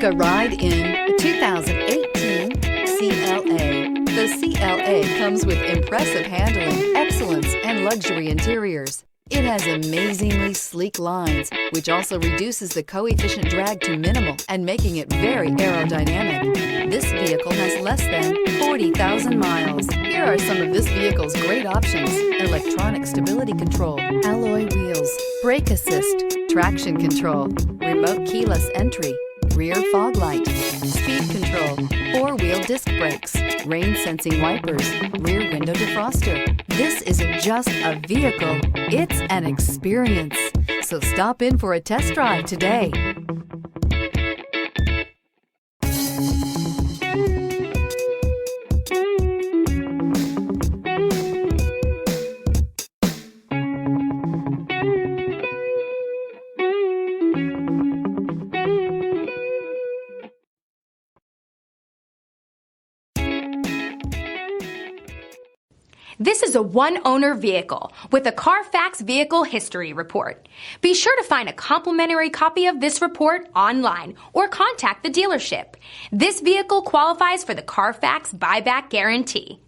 Take a ride in the 2018 CLA. The CLA comes with impressive handling, excellence, and luxury interiors. It has amazingly sleek lines, which also reduces the coefficient drag to minimal and making it very aerodynamic. This vehicle has less than 40,000 miles. Here are some of this vehicle's great options: electronic stability control, alloy wheels, brake assist, traction control, remote keyless entry, rear fog light, speed control, four-wheel disc brakes, rain-sensing wipers, rear window defroster. This isn't just a vehicle, it's an experience. So stop in for a test drive today. This is a one-owner vehicle with a CARFAX Vehicle History Report. Be sure to find a complimentary copy of this report online or contact the dealership. This vehicle qualifies for the CARFAX Buyback Guarantee.